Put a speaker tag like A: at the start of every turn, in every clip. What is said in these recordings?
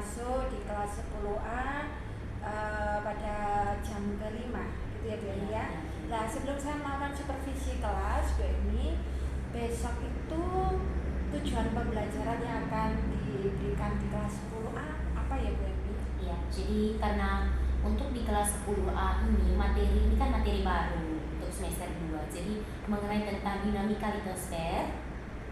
A: masuk di kelas 10A pada jam kelima gitu ya Bu Emi ya. Nah sebelum saya melakukan supervisi kelas Bu Emi, besok itu tujuan pembelajaran yang akan diberikan di kelas 10A apa ya Bu Emi?
B: Ya, jadi karena untuk di kelas 10A ini materi ini kan materi baru untuk semester 2. Jadi mengenai tentang dinamika litosfer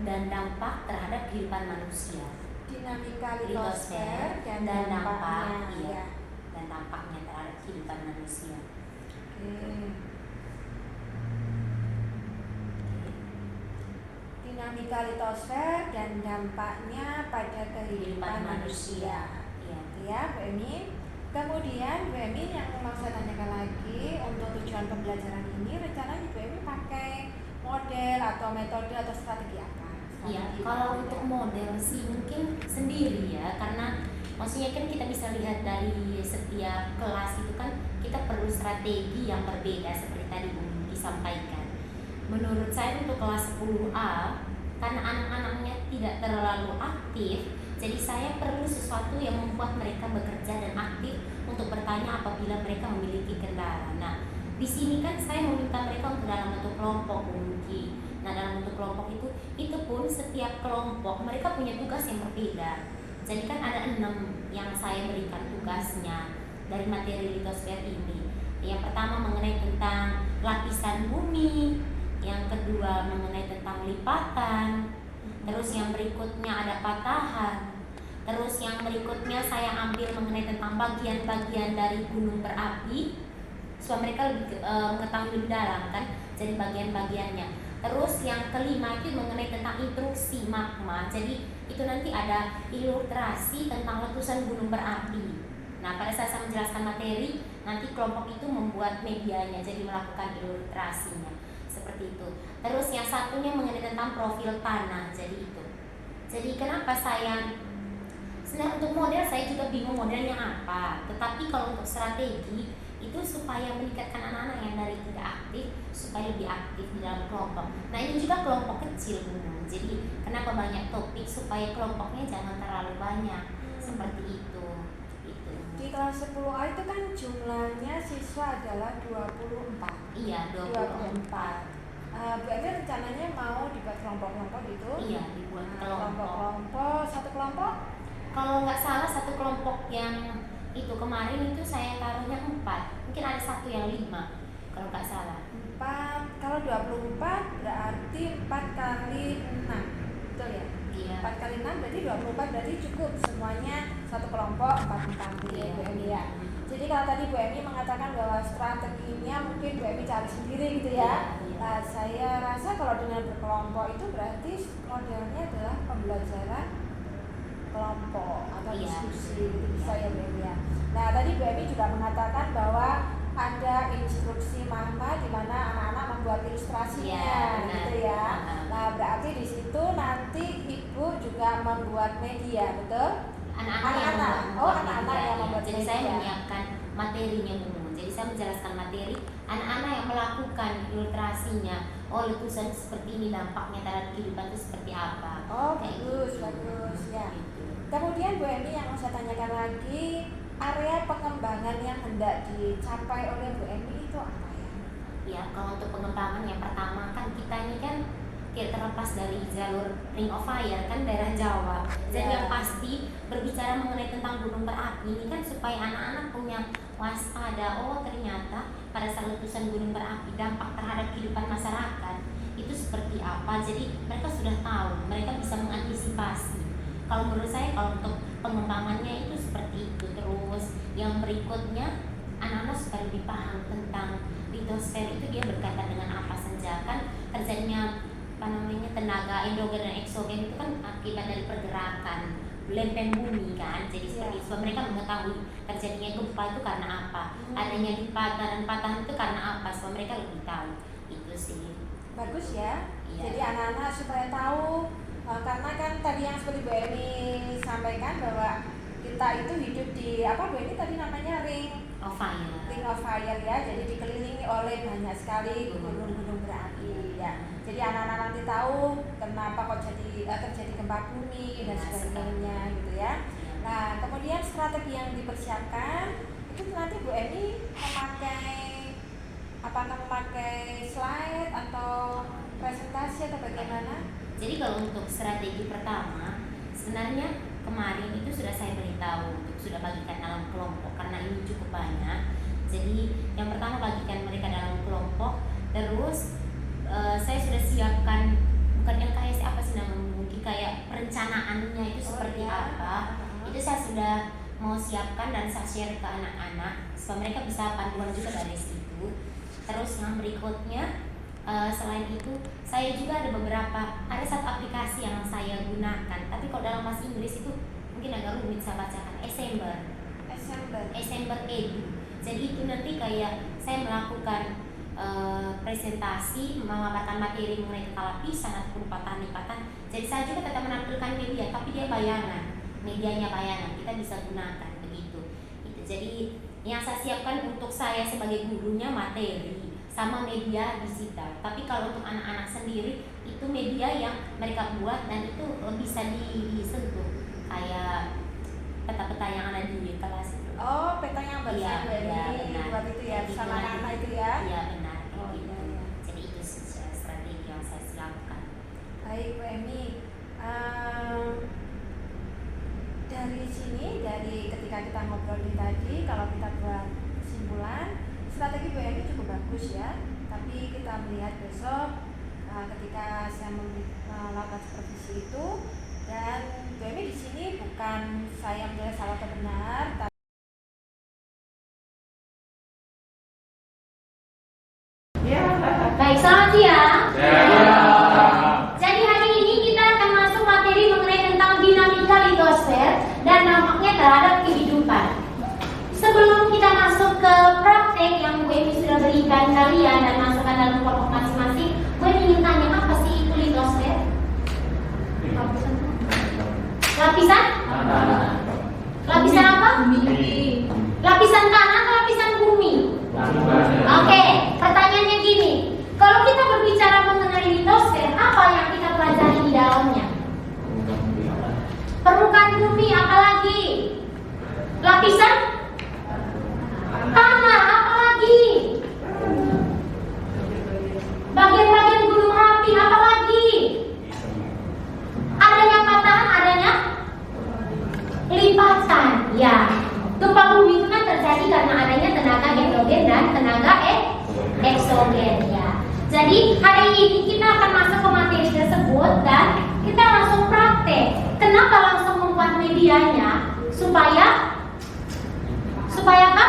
B: dan dampak terhadap kehidupan manusia.
A: Dinamika litosfer dan
B: dampak,
A: dampaknya ya.
B: Dan dampaknya terhadap kehidupan manusia.
A: Dinamika litosfer dan dampaknya pada kehidupan manusia. Ya, Bu Emi. Kemudian Bu Emi yang mau saya tanyakan lagi untuk tujuan pembelajaran ini rencananya Bu Emi pakai model atau metode atau strategi apa?
B: Iya, kalau untuk model sih mungkin sendiri ya, karena maksudnya kan kita bisa lihat dari setiap kelas itu kan kita perlu strategi yang berbeda seperti tadi Bu disampaikan. Menurut saya untuk kelas 10A karena anak-anaknya tidak terlalu aktif, jadi saya perlu sesuatu yang membuat mereka bekerja dan aktif untuk bertanya apabila mereka memiliki kendala. Nah, di sini kan saya meminta mereka untuk dalam bentuk kelompok mungkin. Nah, dalam bentuk kelompok itu pun setiap kelompok mereka punya tugas yang berbeda. Jadi kan ada 6 yang saya berikan tugasnya dari materi litosfer ini. Yang pertama mengenai tentang lapisan bumi, yang kedua mengenai tentang lipatan, terus yang berikutnya ada patahan, terus yang berikutnya saya ambil mengenai tentang bagian-bagian dari gunung berapi supaya mereka lebih mengetahui lebih dalam kan, jadi bagian-bagiannya. Terus yang kelima itu mengenai tentang instruksi magma, jadi itu nanti ada ilustrasi tentang letusan gunung berapi. Nah, pada saat saya menjelaskan materi, nanti kelompok itu membuat medianya, jadi melakukan ilustrasinya seperti itu. Terus yang satunya mengenai tentang profil tanah, jadi itu. Jadi kenapa saya sebenarnya untuk model saya juga bingung modelnya apa. Tetapi kalau untuk strategi itu supaya meningkatkan anak-anak yang dari tidak aktif supaya lebih aktif di dalam kelompok. Nah ini juga kelompok kecil Bu. Jadi kenapa banyak topik supaya kelompoknya jangan terlalu banyak seperti itu.
A: Di kelas 10A itu kan jumlahnya siswa adalah 24.
B: Iya, 24.
A: Bu Emi rencananya mau dibuat kelompok-kelompok gitu?
B: Iya, dibuat
A: kelompok-kelompok. Satu kelompok?
B: Kalau nggak salah satu kelompok yang itu kemarin itu saya taruhnya 4. Mungkin ada satu yang 5 kalau nggak salah.
A: 4. Kalau 24 berarti 4 kali 6. Betul ya?
B: Iya.
A: 4 kali 6 berarti 24, berarti cukup semuanya satu kelompok 4 Bu Emi ya. Jadi kalau tadi Bu Emi mengatakan bahwa strateginya mungkin Bu Emi cari sendiri gitu ya. Nah, saya rasa kalau dengan berkelompok itu berarti modelnya adalah pembelajaran kelompok atau diskusi gitu bisa ya Bu Emi ya. Nah, tadi Bu Emi juga mengatakan bahwa ada instruksi magma di mana anak-anak membuat ilustrasinya gitu ya. Nah, berarti di situ nanti Ibu juga membuat media, betul? Anak-anak yang membuat
B: jadi
A: media.
B: Saya menyiapkan materinya Bu. Jadi saya menjelaskan materi, anak-anak yang melakukan ilustrasinya. Oh, letusan seperti ini dampaknya terhadap kehidupan itu seperti apa.
A: Bagus ya. Kemudian Bu Emi yang mau saya tanyakan lagi, area pengembangan yang hendak dicapai oleh Bu Emi itu apa ya?
B: Ya, kalau untuk pengembangan yang pertama kan kita ini kan tidak terlepas dari jalur Ring of Fire kan daerah Jawa. Jadi yang pasti berbicara mengenai tentang gunung berapi ini kan supaya anak-anak punya waspada. Oh ternyata pada saat letusan gunung berapi dampak terhadap kehidupan masyarakat itu seperti apa. Jadi mereka sudah tahu, mereka bisa mengantisipasi. Kalau menurut saya kalau untuk pengembangannya itu seperti itu. Terus yang berikutnya anak-anak supaya lebih paham tentang litosfer itu dia berkaitan dengan apa saja kan terjadinya tenaga endogen dan eksogen itu kan akibat dari pergerakan lempeng bumi kan. Jadi seperti itu mereka mengetahui terjadinya gempa itu karena apa, adanya lipatan dan patahan itu karena apa, supaya mereka lebih tahu. Itu sih
A: bagus ya. Jadi anak-anak supaya tahu karena kan tadi yang seperti Bu Emi sampaikan bahwa kita itu hidup di apa Bu Emi tadi namanya Ring of Fire ya. Jadi dikelilingi oleh banyak sekali gunung-gunung berapi ya. Jadi anak-anak nanti tahu kenapa kok terjadi gempa bumi dan sebagainya gitu ya. Nah, kemudian strategi yang dipersiapkan itu nanti Bu Eni apakah memakai slide atau presentasi atau bagaimana?
B: Jadi kalau untuk strategi pertama, sebenarnya kemarin itu sudah saya beritahu untuk sudah bagikan dalam kelompok karena ini cukup banyak. Jadi yang pertama bagikan mereka dalam kelompok, terus saya sudah siapkan bukan LKS apa sih namanya, mungkin kayak perencanaannya itu seperti apa. Itu saya sudah mau siapkan dan saya share ke anak-anak supaya mereka bisa panduan juga dari situ. Terus yang berikutnya selain itu saya juga ada satu aplikasi yang saya gunakan, tapi kalau dalam bahasa Inggris itu mungkin agak rumit saya bacakan. Assembler Edu. Jadi itu nanti kayak saya melakukan presentasi memaparkan materi mengenai tata lapisan ataupun patahan-lipatan. Jadi saya juga tetap menampilkan media, tapi dia medianya bayangan, kita bisa gunakan begitu. Jadi yang saya siapkan untuk saya sebagai gurunya materi sama media digital. Tapi kalau untuk anak-anak sendiri itu media yang mereka buat dan itu bisa disentuh kayak peta-peta yang ada di kelas itu.
A: Oh, peta yang besar buat itu ya, sama anak-anak itu ya?
B: Iya benar. Jadi itu strategi yang saya siapkan.
A: Baik Bu Emi, dari ketika kita ngobrol tadi, kalau kita buat kesimpulan, strategi Bu Emi cukup bagus ya. Tapi kita melihat besok ketika saya melakukan supervisi itu, dan Bu Emi di sini bukan saya menilai salah atau benar, tapi
B: Baik, selamat siang. Jadi hari ini kita akan masuk materi mengenai tentang dinamika litosfer dan dampaknya terhadap kehidupan. Sebelum kita masuk ke praktek yang Bu Emi sudah berikan kalian dan masukkan dalam kelompok masing-masing, Bu Emi ingin tanya apa sih itu litosfer? Lapisan? Lapisan apa? Lapisan tanah atau lapisan bumi? Oke, pertanyaannya gini. Kalau kita berbicara mengenai litosfer, apa yang kita pelajari di dalamnya? Permukaan bumi, apalagi? Lapisan tanah, apalagi? Bagian-bagian gunung api, apalagi? Adanya patahan, adanya lipatan. Ya, gempa bumi itu kan terjadi karena adanya tenaga endogen dan tenaga eksogen. Ya. Jadi hari ini kita akan masuk ke materi tersebut dan kita langsung praktek. Kenapa langsung membuat medianya? Supaya apa?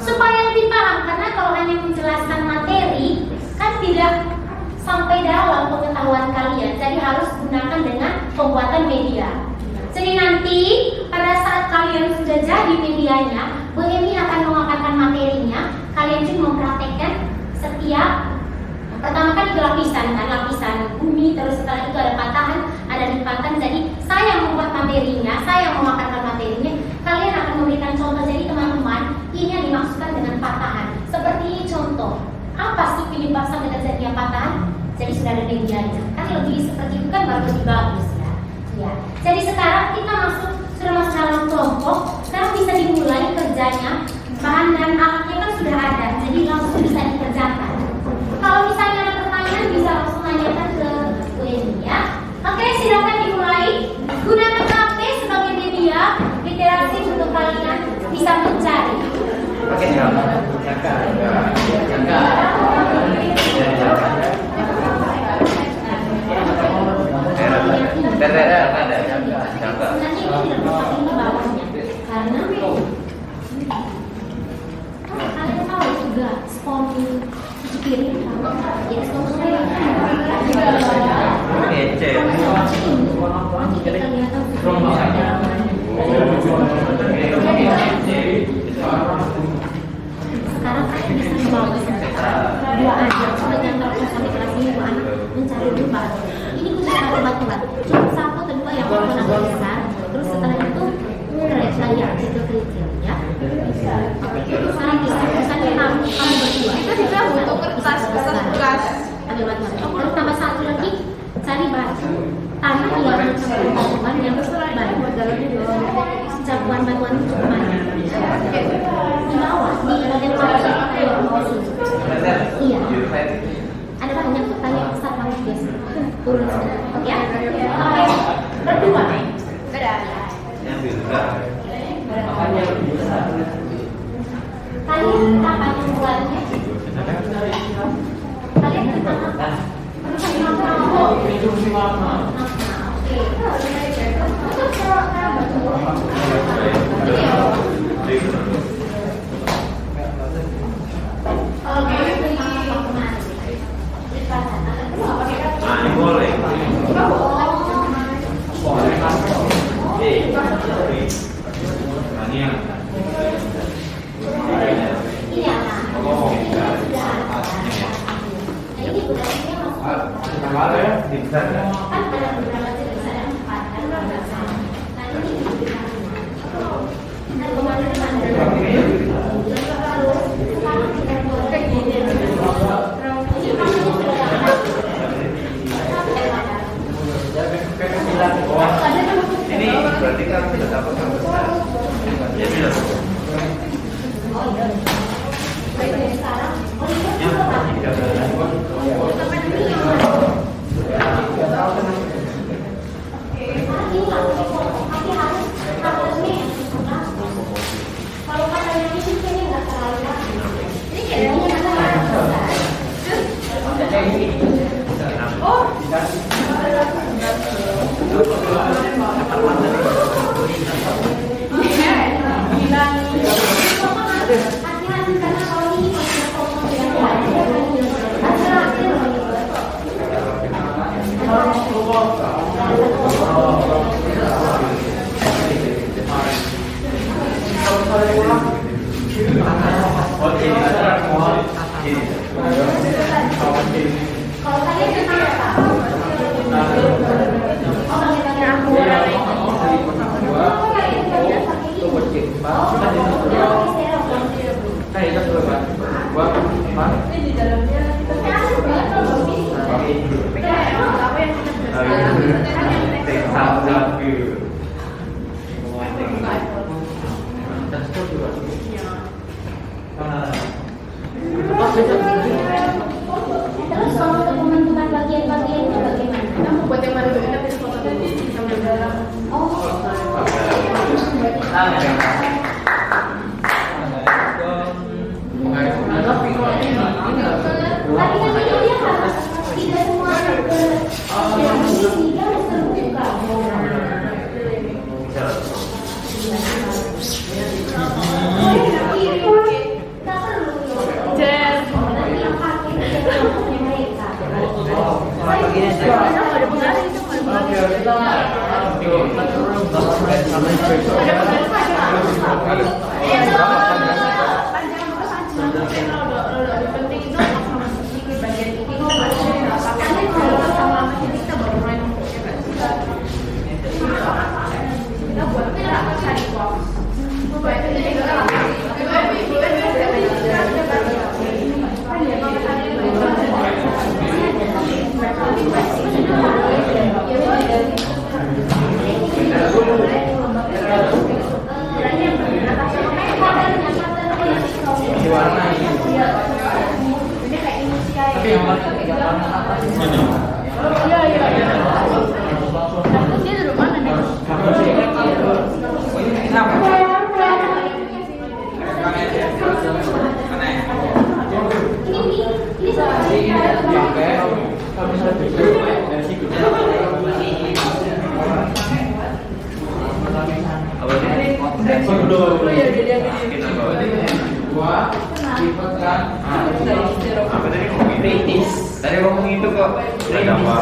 B: Supaya lebih paham. Karena kalau hanya menjelaskan materi kan tidak sampai dalam pengetahuan kalian. Jadi harus gunakan dengan pembuatan media. Jadi nanti pada saat kalian sudah jadi medianya, Bu Emi akan memaparkan materinya. Kalian juga mempraktekkan setiap pertama kan itu lapisan bumi, terus setelah itu ada patahan, ada lipatan. Jadi saya membuat materinya, saya memaparkan materinya. Kalian akan memberikan contoh. Jadi teman-teman, ini yang dimaksudkan dengan patahan. Seperti ini contoh. Apa sih penyebab sampai terjadinya patahan? Jadi sudah ada medianya. Kan lebih seperti itu kan baru lebih bagus ya. Ya. Jadi sekarang kita sudah masuk dalam kelompok. Sekarang bisa dimulai kerjanya. Bahan dan alatnya kan sudah ada, jadi langsung bisa dikerjakan. Kalau misalnya ada pertanyaan bisa langsung tanyakan ke Bu Eni ya. Oke, silakan dimulai. Gunakan HP sebagai media literasi untuk kalian bisa mencari.
C: Oke,
B: kalian tahu juga spon kiri ya spon sekarang kan bisa dibawa dua aja sebagian kalau sampai kelas ini dua anak mencari lubang. Ini khusus satu batuan, satu kedua yang warna besar, terus setelah itu layar kecil-kecil ya. Sekarang misalnya kamu berdua
D: kita juga butuh kertas bekas
B: ambil batuan. Lalu tambah satu lagi cari batu tanah yang batuan yang baru. pertemuan cukup banyak. Di bawah, di bagian bawah sini. Iya. Ada banyak pertanyaan besar banget biasa. Turun sini. Oke ya? Berdua. Kalian kapan bulannya? Kalian tentang apa?
C: Ini berarti kan sudah dapat yang besar. Ya tidak.
B: Terus kalau untuk pembentukan bagian-bagiannya bagaimana?
D: Kamu buat yang mana tuh? Kita foto tadi sambil dalam.
B: Oh, tapi kan itu dia harus tidak semua yang ini dia harus terbuka. Tak perlu. Nanti yang pakai mereka.
C: Dari ngomong itu kok ada apa?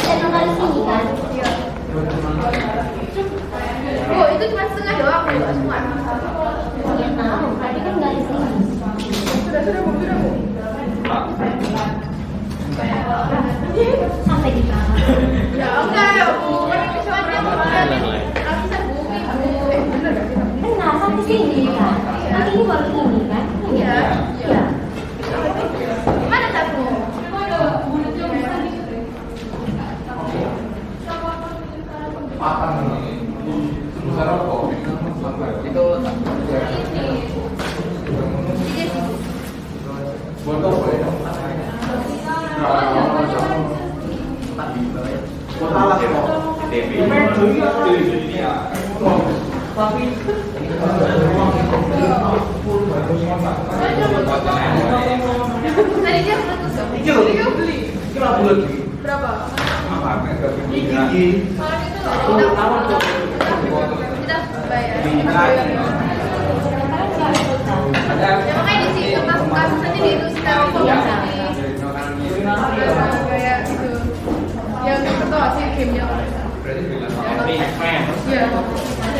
B: Saya kali sini kan.
D: Oh, itu cuma setengah doang, enggak semua.
B: Ya tahu, tadi kan dari sini.
D: Sudah Bu.
B: Sampai di kamar.
D: Ya enggak ya Bu, kan itu cuma ratusan Bu. Bener gak sih?
B: Benar, sampai sini kan. Nanti ini baru ini kan?
D: Iya.
B: Iya.
D: Mana tamu?
C: Patang.
D: Tadi dia putus ya? Jadi kamu beli? Berapa? Malam itu loh. Kita bayar. Ya makanya di situ kasusnya itu styrofoam kayak gitu. Yang ketua sih gamenya. Iya.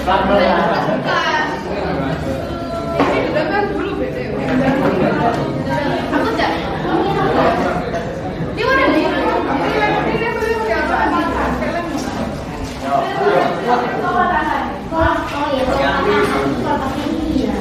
D: Bukan. Ini juga kan dulu BTW. Aku enggak. Dia warna biru. Ini pakai apa?
B: Oh iya, kalau pakai ini ya.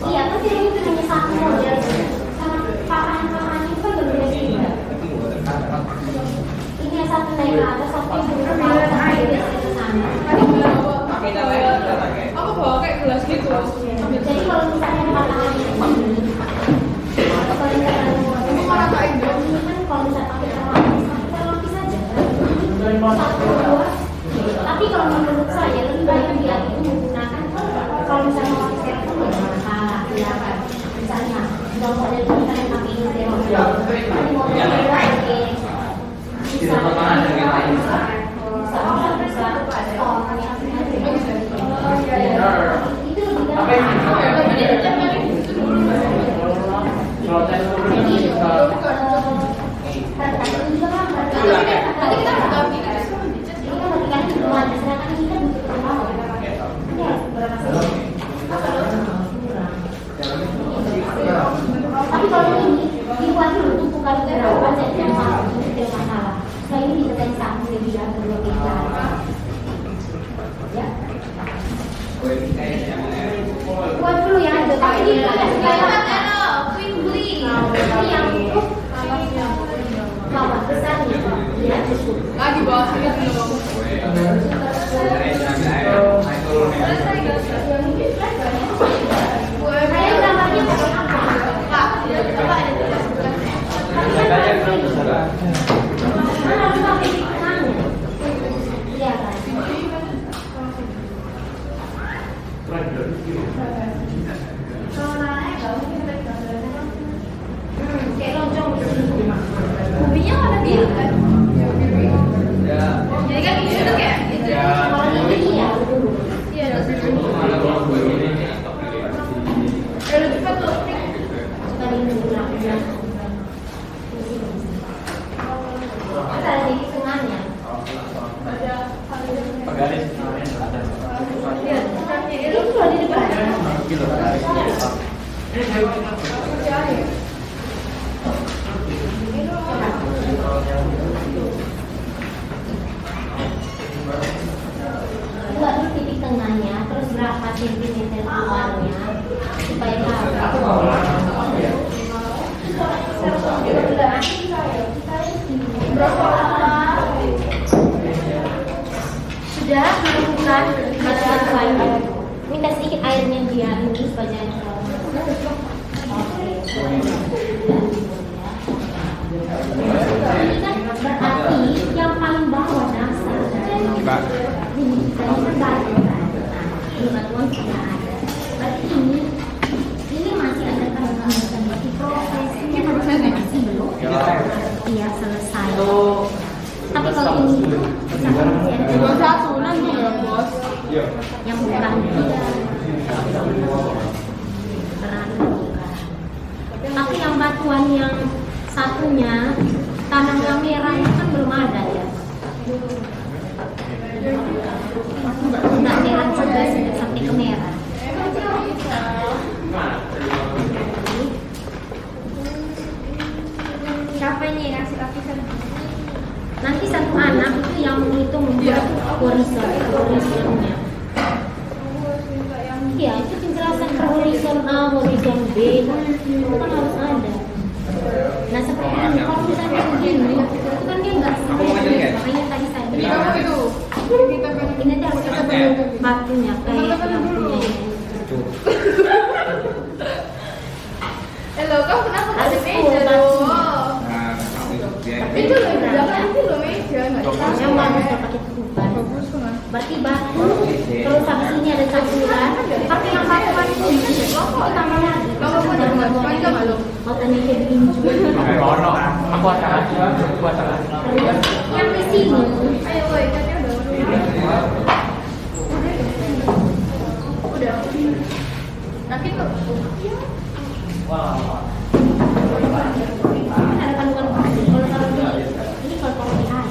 B: Iya, kan jadi itu hanya satu model. Papan-papan itu kan berbeda-beda. Ini yang satu naik ke atas, satu yang berbeda ke sana.
D: Aku bawa kayak gelas gitu.
B: Jadi kalau misalnya pasangan ini, kalau misalnya ini kan kalau misalnya pakai terlapis saja. Satu, dua. Tapi kalau menurut saya lebih baik dia itu menggunakan kalau misalnya mau pakai styrofoam ya masalah, ya kan. Misalnya kalau model ini kan pakai ini styrofoam, tapi model ini pakai bisa itu lebih tapi kalau ini dibuat dulu tumpukan berapa jadi tidak masalah. Setelah ini bisa jadi satu lebih atau dua beda. Ya. Buat dulu yang ada tapi ini Queen beli ini yang bawah besar ya cukup.
D: Lagi bawa sini dulu.
B: Saya gambarnya pakai apa? Pak, coba ada tugas. Harus pakai tangan. Iya kan? Kayak loncong di sini.
D: Kopinya warna biru kan? Jadi kan itu tuh kayak itu.
B: Kalau ini iya dulu.
D: Iya, lebih cepat tuh.
B: Tadi menggunakan ada di tengahnya. Itu sudah di depan. Buat di titik tengahnya, terus berapa sentimeter keluarnya supaya tahu. Sudah melakukan masukan minta sedikit airnya dia ini supaya ini kan berarti yang paling bawah dasar ini kan baru kan ini batuan sudah ada berarti ini masih ada kalau ini tuh
D: Dua satu nanti ya bos.
B: yang bukan tapi yang batuan yang satunya tanah merahnya kan belum ada ya. Enggak merah juga sampai ke merah.
A: Siapa ini yang ngasih lapisan?
B: Nanti satu anak itu yang menghitung membuat horizonnya. Iya, itu penjelasan per horizon A, horizon B, itu kan harus ada. Nah seperti ini, kalau misalnya begini, itu kan dia nggak simetris, makanya tadi saya bilang ini dia harus ketemu batunya kayak yang punya ini.
D: Halo, kau kenapa nggak ada
B: Harus
D: meja
B: full
D: dong?
C: Nah,
D: Tapi itu loh, di belakang itu loh meja, nggak dikasih.
B: Yang bagus ya pakai tutupan.
D: Bagus kan?
B: Berarti batu, terus habis ini ada campuran, pakai yang batuan itu tambah lagi.
D: Kamu mau ada batuan nggak malu?
B: Batuannya kayak begini juga.
C: aku akan
B: Yang di sini,
D: Ayo, woi, katanya udah. Udah. Tapi tuh.
B: ada kandungan pasir. Kalau taruh ini kalau taruh di air,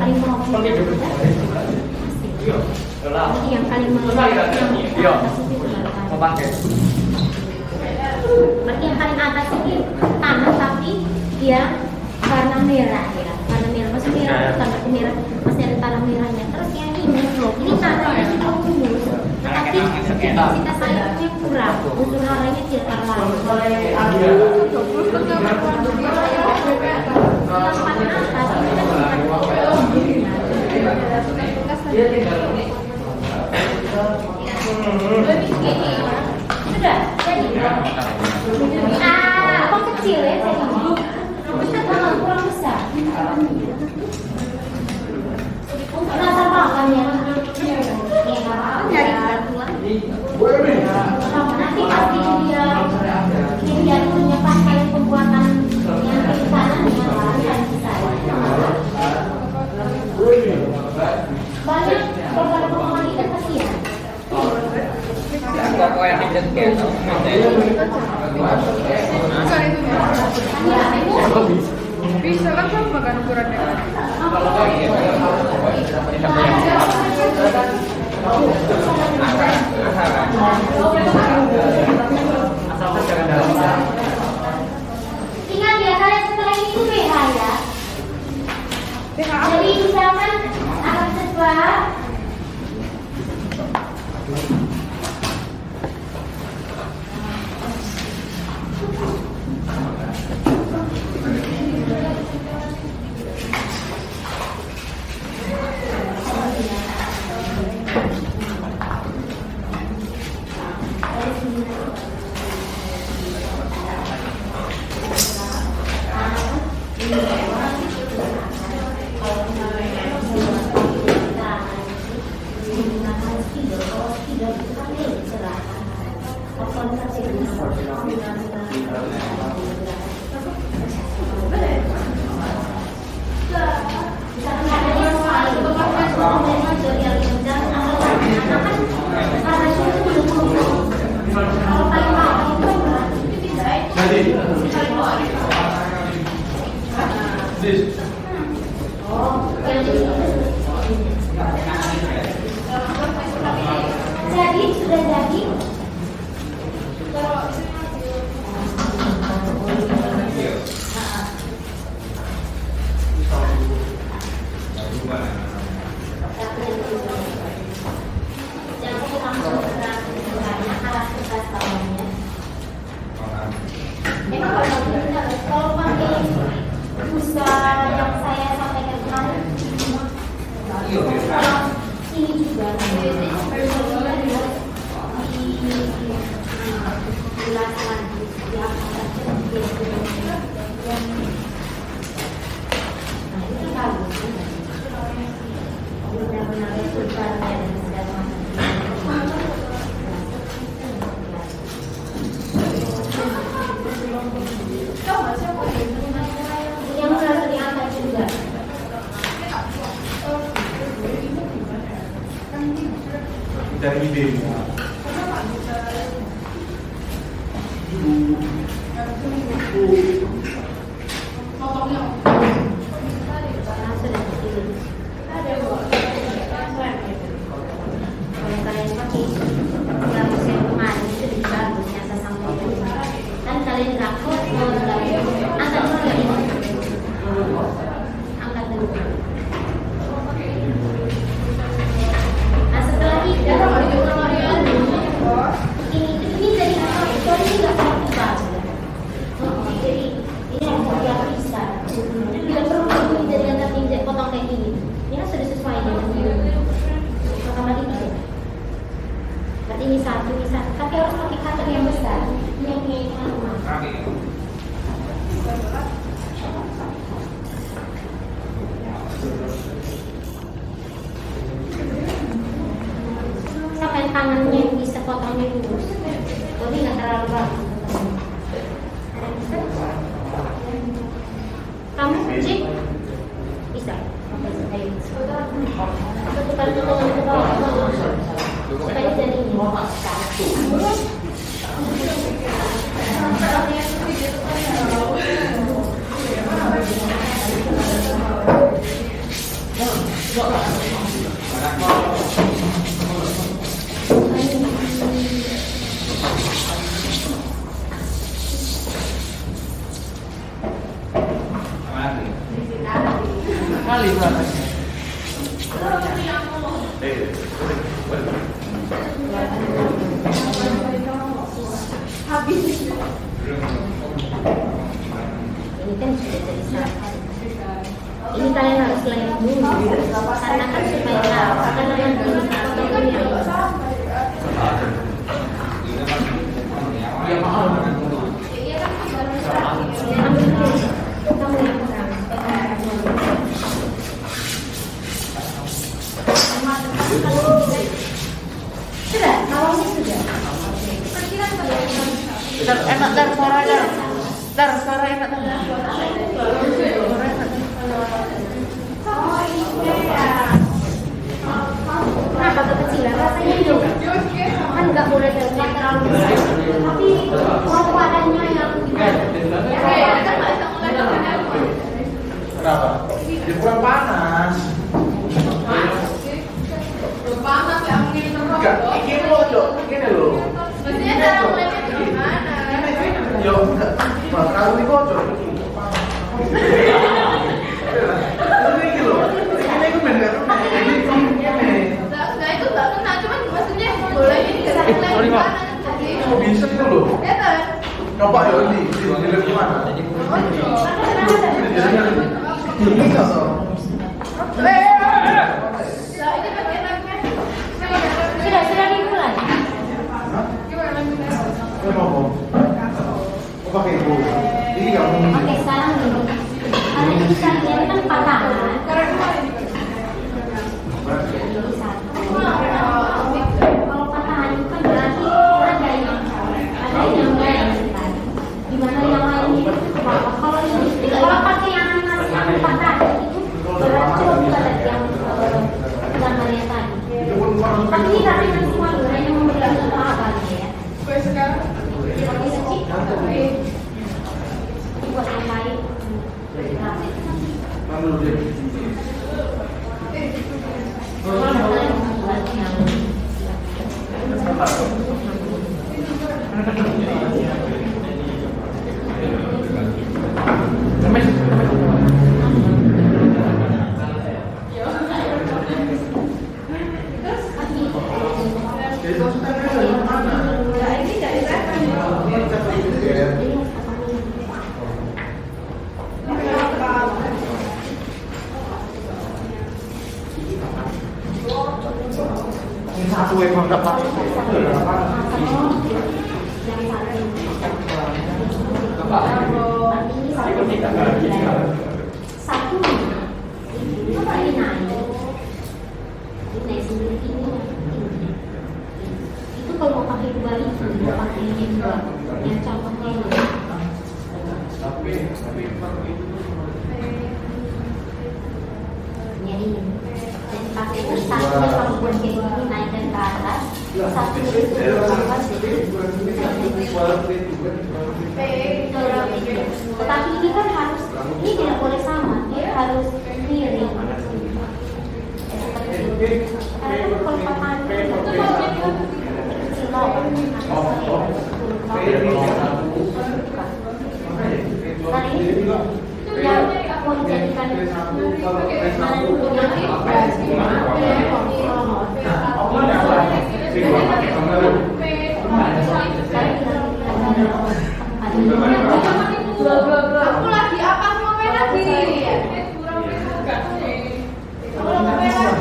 B: paling bawah jadi yang paling bawah yang atas itu baru pasir. Berarti yang paling atas ini tanah tapi dia warna merah ya, warna merah maksudnya tanah merah masih ada tanah merahnya. Terus yang ini tanahnya sudah mulus, tapi intensitas airnya kurang, unsur haranya tidak terlalu. Yang paling atas ini kan sudah jadi. Apa kecil ya jadi? Kita kurang besar. Rasa makan ya? Dari batuan. Nanti pasti dia punya pas kalian pembuatan yang di sana yang bisa. Banyak program-program kita kasihan.
C: pokoknya dijengkel
D: Bukan itu ya. Bisa kan sama kan ukurannya kan?
B: Ingat ya kalian setelah itu BH ya. Jadi misalkan akan setelah jadi sudah jadi. Kalau pakai busa yang saya sampaikan kemarin, ini juga benar-benar resultannya dan segala macam. Yang harus diangkat juga.
C: Cari idenya.
B: Karena sudah dipilih. Kalau kalian pakai yang musim kemarin itu lebih bagus nyata sampai kan kalian rakot angkat dulu ya ini angkat dulu. Nah setelah itu ini dari aktor ini nggak perlu dibaca. Jadi ini yang mau diapiskan. Tidak perlu dari angkat pinjat potong kayak gini. Ini kan sudah sesuai dengan potong lagi tiga. Berarti ini satu, tapi harus pakai cutter yang besar. Ini yang punya teman-teman. Sampai tangannya bisa potongnya lurus. Jadi nggak terlalu bagus. Kamu cek bisa. Ayo. Tukar potongan ke bawah. Supaya jadi ini.
C: Kali berapa?
B: Ini kan sudah jadi satu. Ini kalian harus lem dulu karena kan supaya tahu karena nanti potongannya sudah, awalnya sudah.
D: Enak dar suara dar suara enak dar.
B: Kenapa kekecilan? Rasanya juga kan nggak boleh terlalu besar. Tapi kalau badannya yang
C: Berapa? Dia kurang panas.
D: Panas ya mungkin terus.
C: Enggak, gini loh, Cok. Gini loh.
D: Maksudnya cara mulainya gimana?
C: Yo, enggak. Kalau ini kocok. Ini loh. Ini aku bener.
D: Nah itu nggak kena, cuman maksudnya boleh ini cara mulai gimana?
C: Kok bisa itu loh?
D: Ya kan?
C: Coba ya ini, di lebih mana? Ini kok.
B: sudah dimulai.
C: Saya ngomong. Oh pakai itu. Ini nggak mungkin.
B: Oke, sekarang gini. Karena ini kalian kan patahan. Jadi satu. Kalau patahan itu kan berarti ada yang lain. Dimana yang lain itu berapa? Kalau ini kalau pakai yang masih patahan itu berarti bukan ada yang gambarnya tadi. Tapi ini karena kan semua orang yang memberikan apa ya?
D: Sekarang
B: Buat yang lain.
C: Satu ekor dapat.
B: Satu itu paling naik sendiri ini itu kalau mau pakai dua itu mau pakai ini dua yang contohnya ini jadi pakai itu satu kalau buat kayak gini naikkan ke atas Satu tetapi ini kan harus, ini tidak boleh sama, dia harus miring. Seperti itu. Karena kan kalau patahnya kecil Kali ini yang mau dijadikan mana dulu
D: Aku lagi apa? Aku mau main lagi. Aku mau main lagi.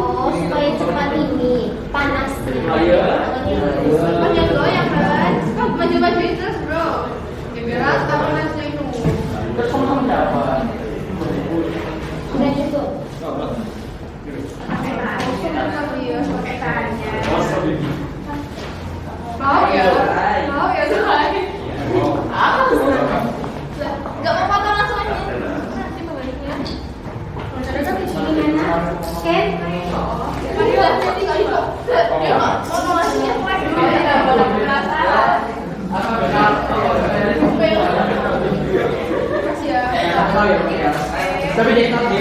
D: Oh, supaya cepat ini panas. Banyak goyang kan? Maju-maju terus bro. Ya biar rata panasnya itu.
B: Udah cukup.
D: Pakai tanya. Mau ya? Mau ya selesai. Gak mau potong langsung aja. Nanti baliknya.
B: Terus aku sini mana? Ken?
C: Tapi jadi nanti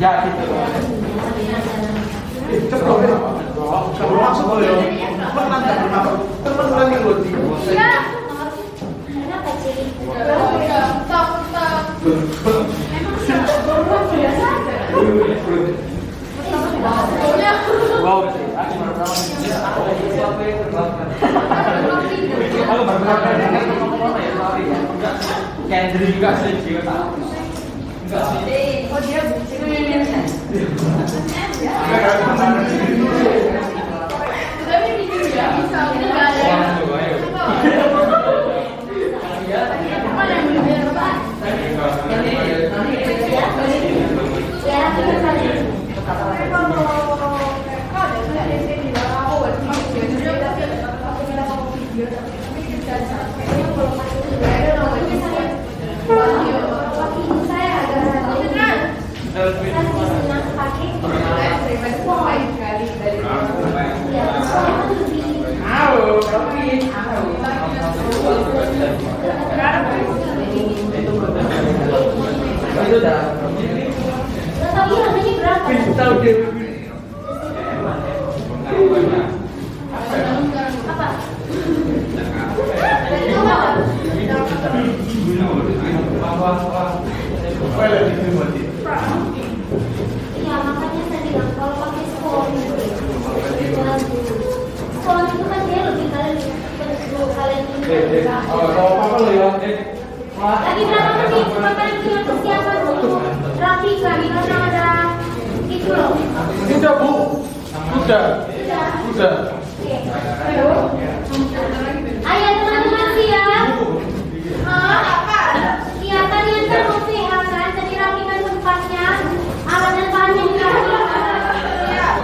C: ya gitu. Kendri juga sih tahu. Enggak sih.
D: Oh dia tapi gitu ya, bisa enggak ada. Mana yang lebih hebat? Ya,
C: itu dah.
B: Nggak tahu ya harganya berapa.
C: Tahu deh.
B: Apa? Iya makanya saya bilang kalau pakai skon itu kan dia lebih kalian ini
C: Apa lo ya?
B: lagi berapa menit makanan kita persiapan dulu rapi kan karena ada itu loh.
C: Sudah Bu. Sudah. Sudah.
B: Ayo teman-teman siap. Iya kalian kan mau sehat kan, jadi rapikan tempatnya, alat dan bahannya dirapikan.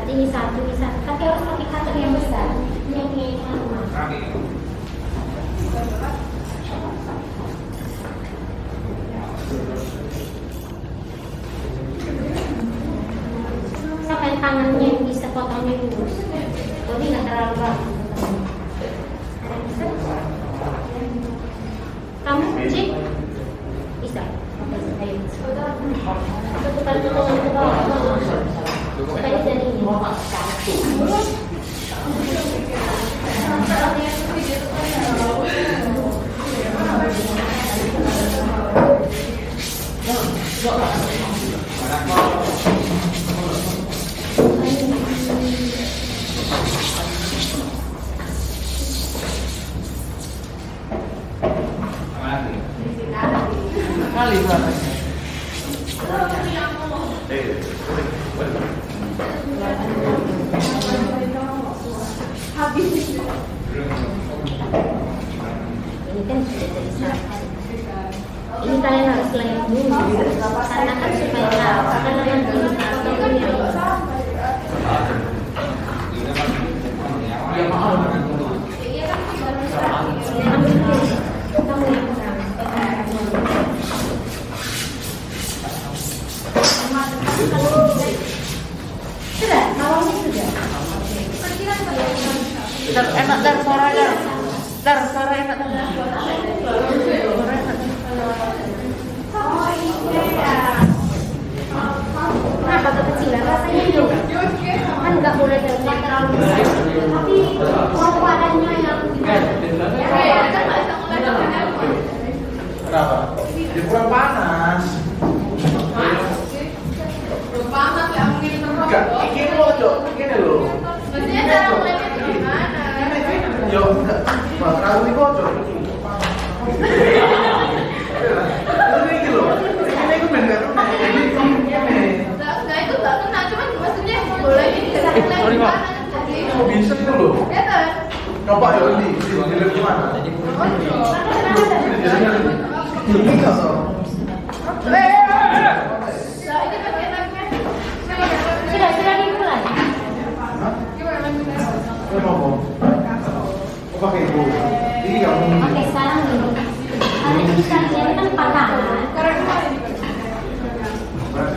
B: Ini satu, tapi harus pakai cutter yang besar. Ini yang punya rumah. Sampai tangannya bisa potongnya lurus, jadi nggak terlalu rapi. Kamu cek bisa. Ayo. Tekan potongan ke bawah. Tadi dari ini.
C: Kali berapa?
B: Ini kan sudah jadi satu. Ini kalian harus lem dulu karena kan supaya tahu karena nanti potongnya sudah, awalnya sudah.
D: Enak dan suaranya. Suara enak.
B: Kenapa kekecilan rasanya juga? Kan nggak boleh terlalu besar. Tapi kalau badannya yang
C: Kenapa? Dia kurang panas.
D: Panas ya mungkin terus.
C: Enggak, ini loh, Cok. Ini loh.
D: Maksudnya cara mulainya gimana?
C: Yo, enggak. Terlalu ini bocor. Ini loh. Ini aku bener.
D: Nah itu nggak kena, cuman maksudnya boleh ini
C: Sorry, Pak. Kok bisa itu loh?
D: Ya kan?
C: Coba ya ini, ini gimana? Ini kalau
B: sudah dimulai.
C: Oh, pakai ibu. Ini nggak mungkin.
B: Oke sekarang gini. Kalau ini kalian kan patahan.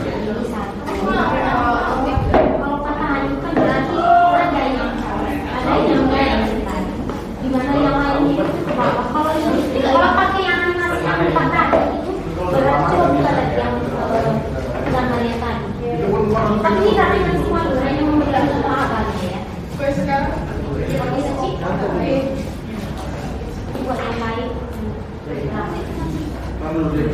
B: Jadi satu. Kalau patahan itu kan berarti ada yang besar. Dimana yang lainnya itu berapa? Kalau pakai yang masih patahan itu berarti lebih ada yang gambar yang tadi. Tapi ini tadi kan semua hanya memberikan apa ya?
D: Sekarang
B: Buat yang lain.
C: Lalu deh.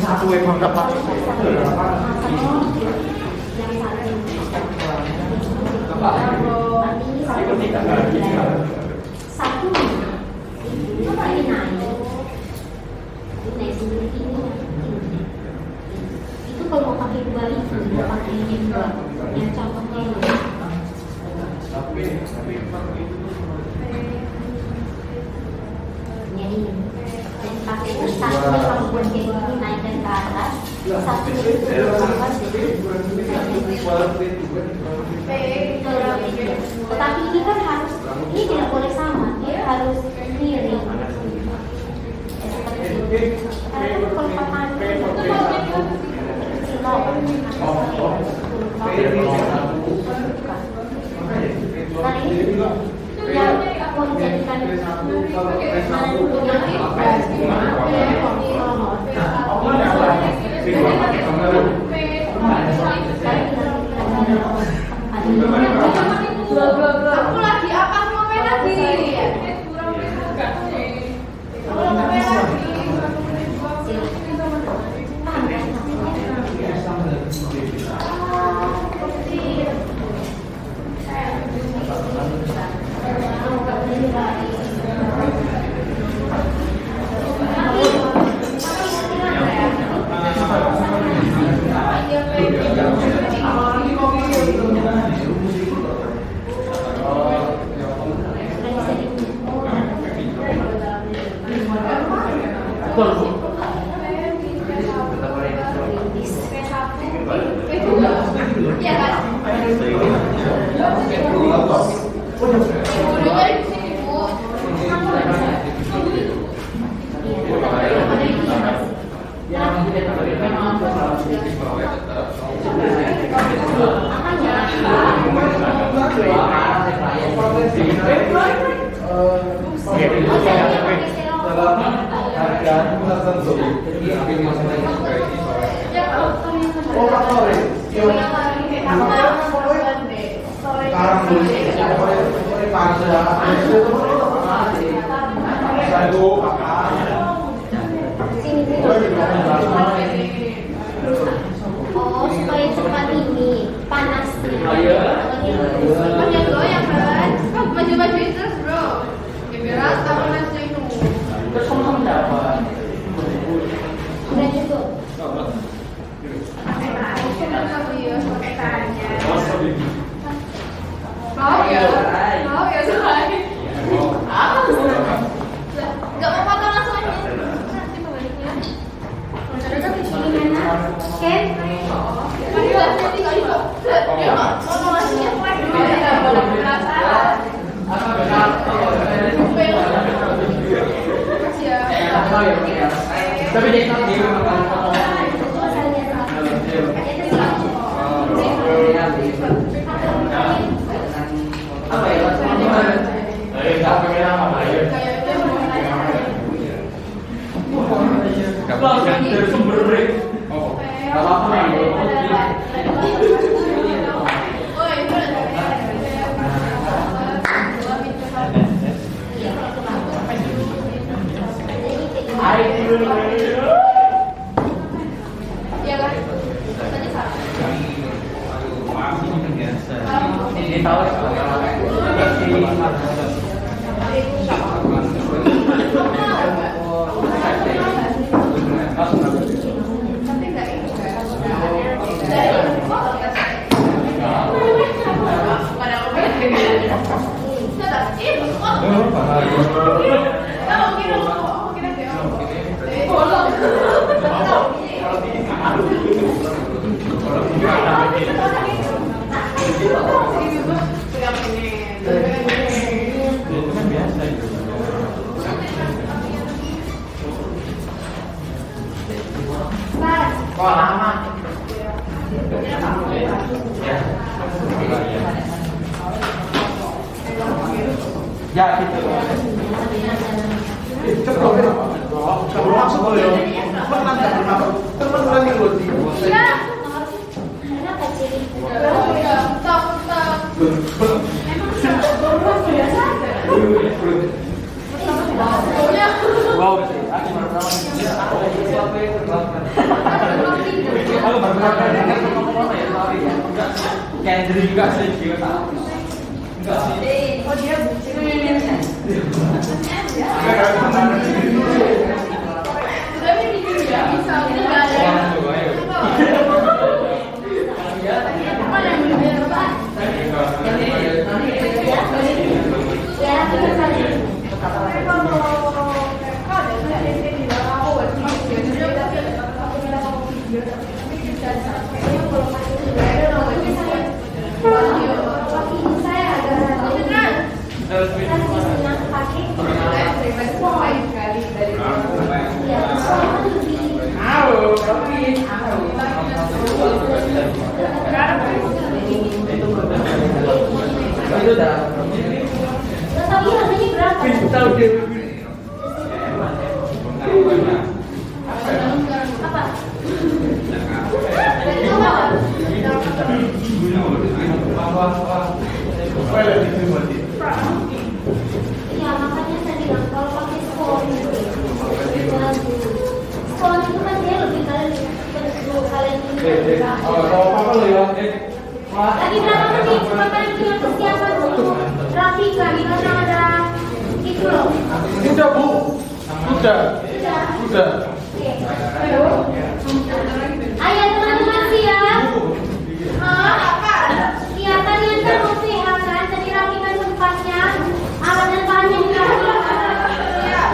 C: satu ekor dapat.
B: Satu itu paling naik. Naik sendiri ini. Itu kalau mau pakai dua itu, mau pakai yang dua, yang contohnya ini. Jadi pakai itu satu kalau buat kayak gini naikkan ke atas, satu itu bawah jadi tetapi ini kan harus, ini tidak boleh sama, dia harus miring. Seperti itu. Karena kan kalau papan itu nah ini yang mau dijadikan
D: Aku lagi apa ngomong lagi? Iya kan? Dulunya di sini, Bu.
B: Oh, supaya cepat ini panas.
D: Banyak goyang kan? Maju-maju terus, Bro. Ya biar tahu nasi itu.
B: Udah cukup.
D: Mau ya? Mau ya, Shay? Apa? Gak mau foto langsung aja. Nanti baliknya.
B: Terus di sini mana? Ken?
D: Ayo, nanti kali kok. Ya, foto langsung ya. Ya, boleh penasaran. Makasih ya.
C: Tapi dia
D: Iya kan? Tanya salah.
C: ini tahu
D: Tapi nggak ini
C: Ya, gitu. Langsung boleh. Teman lagi loh.
D: Iya.
B: Kenapa ciri?
D: Stop.
C: Wow, aku baru
E: Kendri juga sih juga. Enggak sih.
A: Oh dia bucin.
D: Tapi di sini ya bisa udah nggak ada. Mana yang lebih lebat?
E: Itu dah.
B: Tapi harganya berapa?
E: Tahu dia.
B: Apa? Ya makanya saya bilang kalau pakai skon itu bagus. Skon itu kan dia lebih kalian ini.
E: Apa lo ya?
B: Lagi berapa menit? Cuma kalian bilang kesiapan dulu. Rafika di mana ada itu loh.
C: Sudah Bu. Sudah.
B: Sudah. Oke. Ayo teman-teman siap. Siap kalian kan mau sehat kan? Jadi rapikan tempatnya. Alat dan bahannya dirapikan. Siap.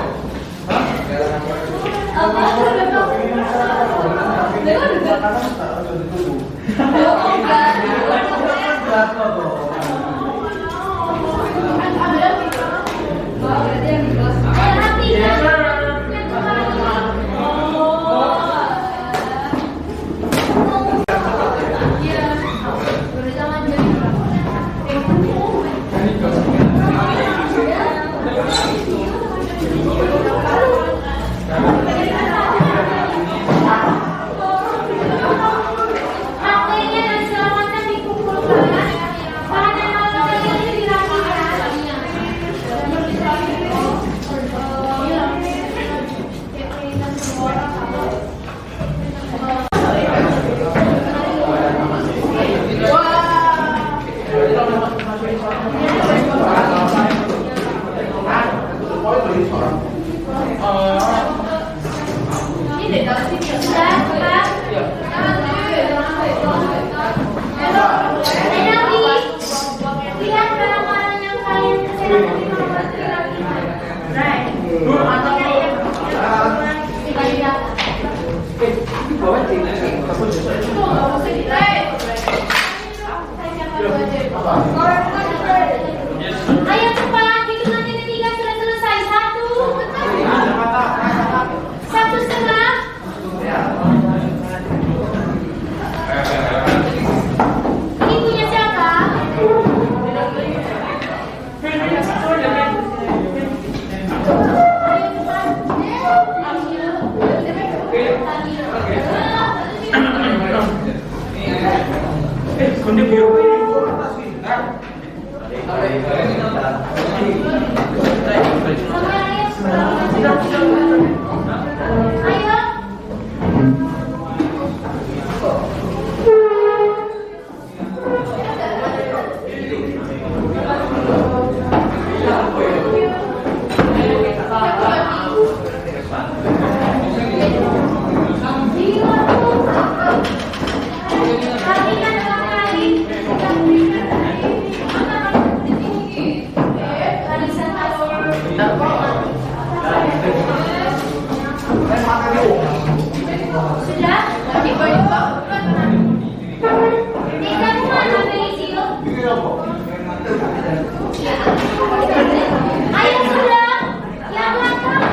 B: Ayo cepat, hitungan ketiga sudah selesai. 1,5. Ini punya siapa? Ayo sudah, yang belakang.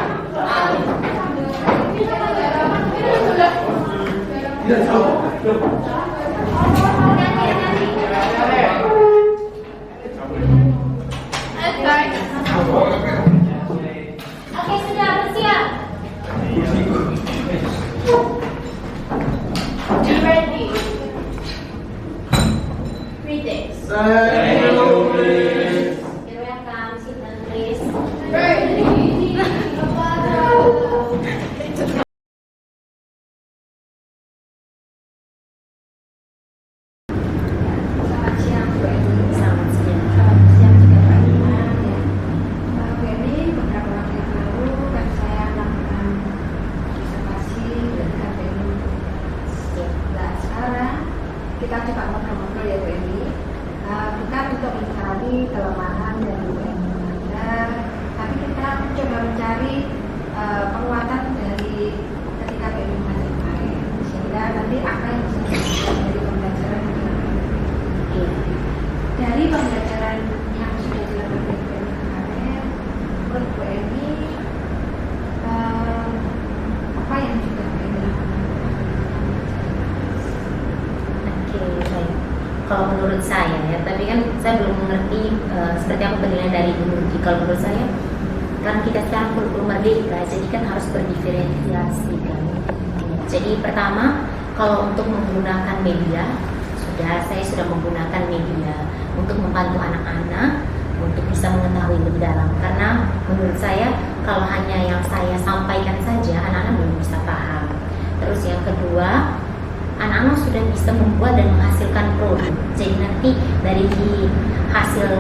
A: tapi penguatan dari ketika BMI mengajar kemarin, sehingga nanti apa yang bisa dilakukan dari pembelajaran yang dilakukan. Dari pembelajaran yang sudah dilakukan BMI kemarin, menurut Bu Emi apa yang juga BMI lakukan?
B: Oke, baik. Kalau menurut saya ya, tapi kan saya belum mengerti seperti apa penilaian dari Ibu Mugi. Kalau menurut saya, kan kita sekarang kurikulum merdeka, jadi kan harus berdiferensiasi kan. Jadi pertama, kalau untuk menggunakan media, saya sudah menggunakan media untuk membantu anak-anak untuk bisa mengetahui lebih dalam. Karena menurut saya, kalau hanya yang saya sampaikan saja, anak-anak belum bisa paham. Terus yang kedua, anak-anak sudah bisa membuat dan menghasilkan produk. Jadi nanti dari hasil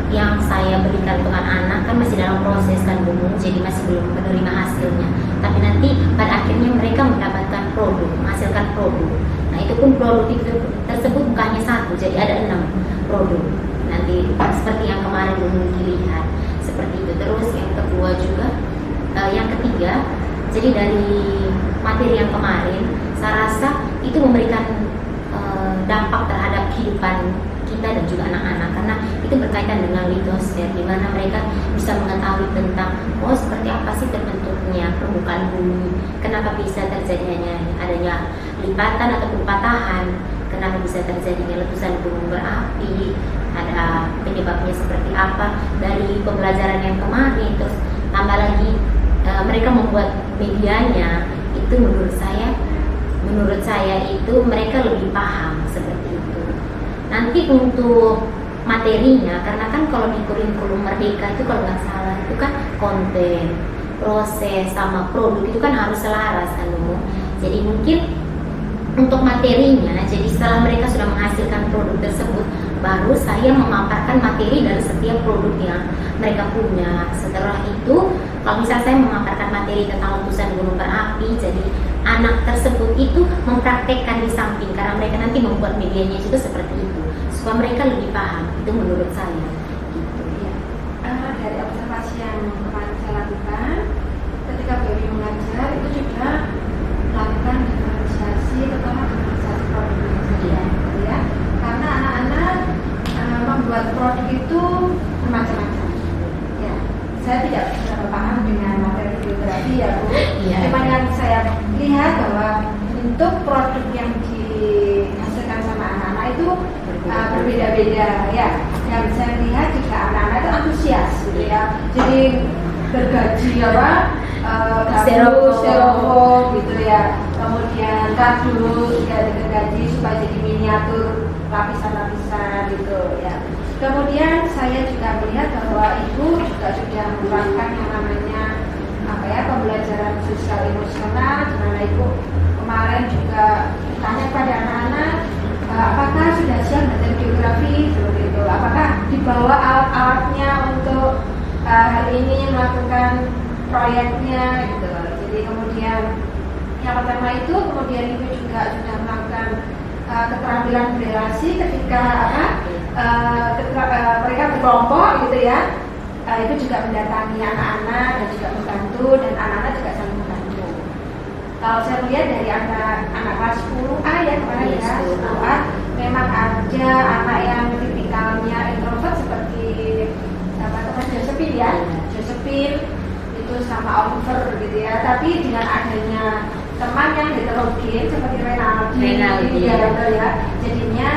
B: yang saya berikan untuk anak-anak kan masih dalam proses kan Bu, jadi masih belum menerima hasilnya. Tapi nanti pada akhirnya mereka mendapatkan produk, menghasilkan produk. Nah itu pun produk itu tersebut bukannya satu, jadi ada 6 produk. Nanti seperti yang kemarin Bu dilihat seperti itu. Terus yang kedua juga, yang ketiga, jadi dari materi yang kemarin saya rasa itu memberikan dampak terhadap kehidupan kita dan juga anak-anak, karena itu berkaitan dengan litosfer, di mana mereka bisa mengetahui tentang seperti apa sih terbentuknya permukaan bumi, kenapa bisa terjadinya adanya lipatan atau patahan, kenapa bisa terjadinya letusan gunung berapi, ada penyebabnya seperti apa dari pembelajaran yang kemarin. Terus tambah lagi mereka membuat medianya itu menurut saya itu mereka lebih paham seperti itu. Nanti untuk materinya, karena kan kalau di kurikulum merdeka itu kalau nggak salah itu kan konten, proses sama produk itu kan harus selaras kan Bu. Jadi mungkin untuk materinya, jadi setelah mereka sudah menghasilkan produk tersebut, baru saya memaparkan materi dari setiap produk yang mereka punya. Setelah itu, kalau misalnya saya memaparkan materi tentang letusan gunung berapi, jadi anak tersebut itu mempraktekkan di samping, karena mereka nanti membuat medianya itu seperti itu, supaya mereka lebih paham. Itu menurut saya. Gitu.
A: Ya. Dari observasi yang kemarin saya lakukan, ketika BMI mengajar itu juga melakukan diferensiasi, terutama diferensiasi produknya saja, ya. Karena anak-anak membuat produk itu bermacam-macam. Ya, saya tidak berapa paham dengan materi biografi ya Bu.
B: Iya.
A: Cuma yang saya lihat bahwa bentuk produk yang dihasilkan sama anak-anak itu berbeda-beda ya. Yang saya lihat juga anak-anak itu antusias gitu ya. Jadi bergaji styrofoam gitu ya. Kemudian kardus ya digaji supaya jadi miniatur lapisan-lapisan gitu ya. Kemudian saya juga melihat bahwa ibu juga sudah menerapkan yang namanya pembelajaran sosial emosional, di mana ibu kemarin juga tanya pada anak-anak apakah sudah siap belajar geografi seperti itu, apakah dibawa alat-alatnya untuk hari ini melakukan proyeknya gitu. Jadi kemudian yang pertama itu, kemudian ibu juga sudah melakukan keterampilan berrelasi ketika mereka berkelompok gitu ya. Itu juga mendatangi anak-anak dan juga membantu, dan anak-anak juga saling membantu. Kalau saya melihat dari anak kelas 10A ya kemarin ya, 10A memang ada anak yang tipikalnya introvert seperti Josephine ya, Josephine itu sama Oliver gitu ya. Tapi dengan adanya teman yang heterogen seperti Renaldi ya, jadinya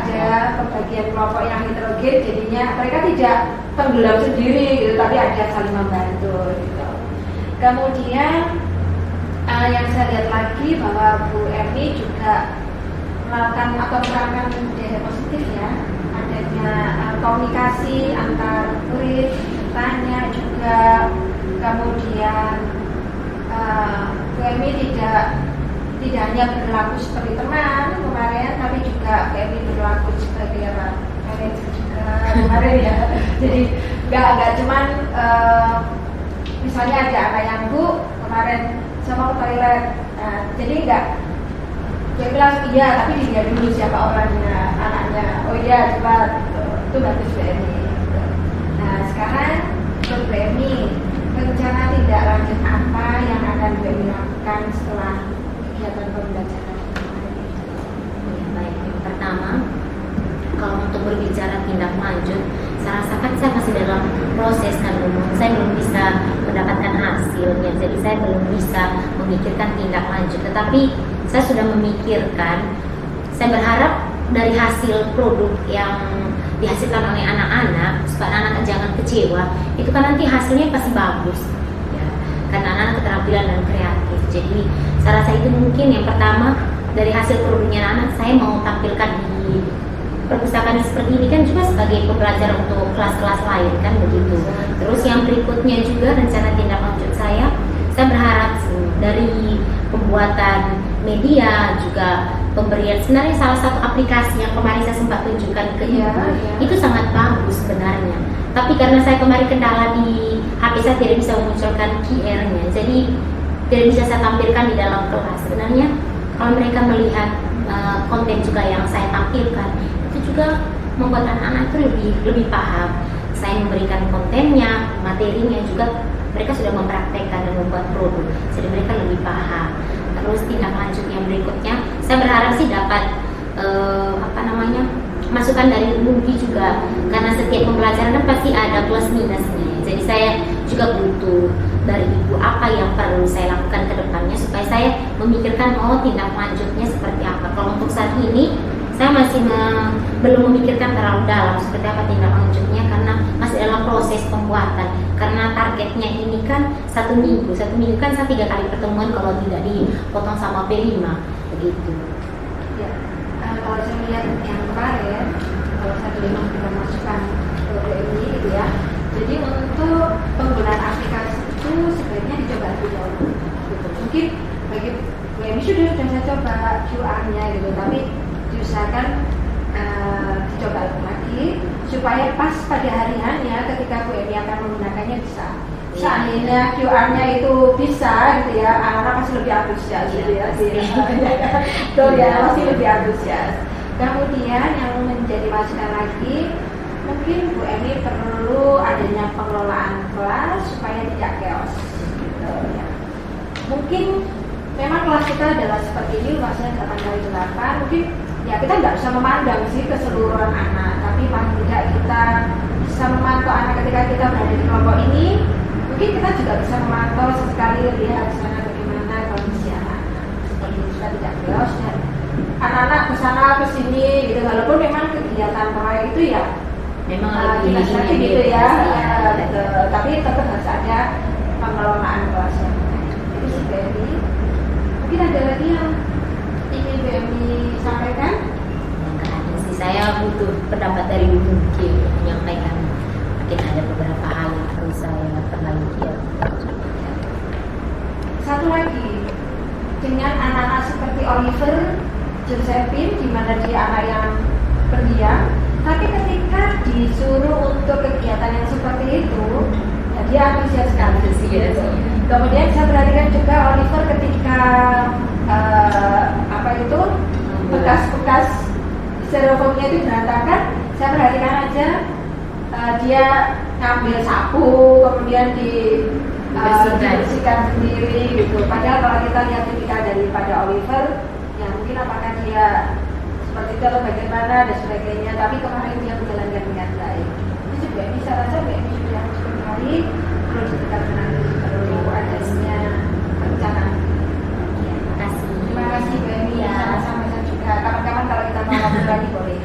A: ada pembagian kelompok yang heterogen, jadinya mereka tidak tenggelam sendiri gitu, tapi ada saling membantu gitu. Kemudian yang saya lihat lagi bahwa Bu Emi juga melakukan atau menerapkan budaya positif ya, adanya komunikasi antar murid, tanya juga. Kemudian Bu Emi tidak hanya berlaku seperti teman kemarin, tapi juga BMI berlaku sebagai manajer juga kemarin ya. Jadi nggak cuman misalnya ada anak yang Bu kemarin sama ke toilet, jadi nggak BMI langsung iya, tapi dilihat dulu siapa orangnya, anaknya. Oh iya cepat, itu bagus BMI. Nah sekarang menurut
B: kan saya masih dalam proses kan, saya belum bisa mendapatkan hasilnya, jadi saya belum bisa memikirkan tindak lanjut. Tetapi saya sudah memikirkan, saya berharap dari hasil produk yang dihasilkan oleh anak-anak supaya anak-anak jangan kecewa, itu kan nanti hasilnya pasti bagus ya, karena anak-anak keterampilan dan kreatif. Jadi saya rasa itu mungkin yang pertama dari hasil produknya anak, saya mau tampilkan di perpustakaan seperti ini kan juga sebagai pembelajaran untuk kelas-kelas lain kan begitu. Terus yang berikutnya juga rencana tindak lanjut saya berharap dari pembuatan media juga pemberian, sebenarnya salah satu aplikasi yang kemarin saya sempat tunjukkan ke ibu itu sangat bagus sebenarnya. Tapi karena saya kemarin kendala di HP saya tidak bisa memunculkan QR-nya, jadi tidak bisa saya tampilkan di dalam kelas. Sebenarnya kalau mereka melihat konten juga yang saya tampilkan, itu juga membuat anak-anak itu lebih paham. Saya memberikan kontennya, materinya juga mereka sudah mempraktekkan dan membuat produk, jadi mereka lebih paham. Terus tindak lanjut yang berikutnya, saya berharap sih dapat masukan dari Mungki juga, karena setiap pembelajaran kan pasti ada plus minusnya. Jadi saya juga butuh dari ibu apa yang perlu saya lakukan ke depannya supaya saya memikirkan tindak lanjutnya seperti apa. Kalau untuk saat ini saya masih belum memikirkan terlalu dalam seperti apa tindak lanjutnya, karena masih dalam proses pembuatan. Karena targetnya ini kan satu minggu kan saya 3 kali pertemuan kalau tidak dipotong sama P5 begitu.
A: Ya, kalau saya melihat yang kemarin, kalau saya memang kita masukkan ke ini gitu ya. Jadi untuk penggunaan aplikasi itu sebaiknya dicoba lebih dahulu. Gitu. Mungkin bagi ini sudah saya coba QR-nya gitu, tapi diusahakan dicoba lagi supaya pas pada hari hanya ketika Bu Eni akan menggunakannya bisa. Seandainya QR-nya itu bisa gitu ya, anak-anak masih lebih antusias gitu ya. Betul ya, masih lebih antusias. Kemudian yang menjadi masukan lagi, mungkin Bu Eni perlu adanya pengelolaan kelas supaya tidak chaos gitu ya. Mungkin memang kelas kita adalah seperti ini, luasnya 8x8, mungkin ya kita nggak bisa memandang sih keseluruhan anak, tapi paling tidak kita bisa memantau anak ketika kita berada di kelompok ini. Mungkin kita juga bisa memantau sesekali lihat sana bagaimana kondisi anak, seperti kita tidak chaos dan anak-anak kesana kesini gitu, walaupun memang kegiatan proyek itu ya
B: Memang
A: kita
B: lebih
A: gitu ya, tapi tetap harus ada pengelolaan kelasnya. Itu sih BMI. Mungkin ada lagi yang ingin BMI sampaikan?
B: Enggak ada sih, saya butuh pendapat dari Mungki menyampaikan. Mungkin ada beberapa hal yang perlu saya perbaiki.
A: Satu lagi, dengan anak-anak seperti Oliver, Josephine, di mana dia anak yang pendiam, tapi ketika disuruh untuk kegiatan yang seperti itu, ya dia antusias sekali. Kemudian saya perhatikan juga Oliver ketika bekas-bekas styrofoamnya itu berantakan, saya perhatikan aja dia ngambil sapu, kemudian dibersihkan sendiri gitu. Padahal kalau kita lihat tipikal daripada Oliver, ya mungkin apakah dia seperti itu atau bagaimana dan sebagainya, tapi kemarin dia menjalankan dengan baik. Itu juga bisa rasa BMI sudah sekali perlu ditingkatkan, perlu adanya perencanaan. Ya, terima kasih BMI ya, sama-sama juga. Kapan-kapan kalau kita mau ngobrol lagi boleh.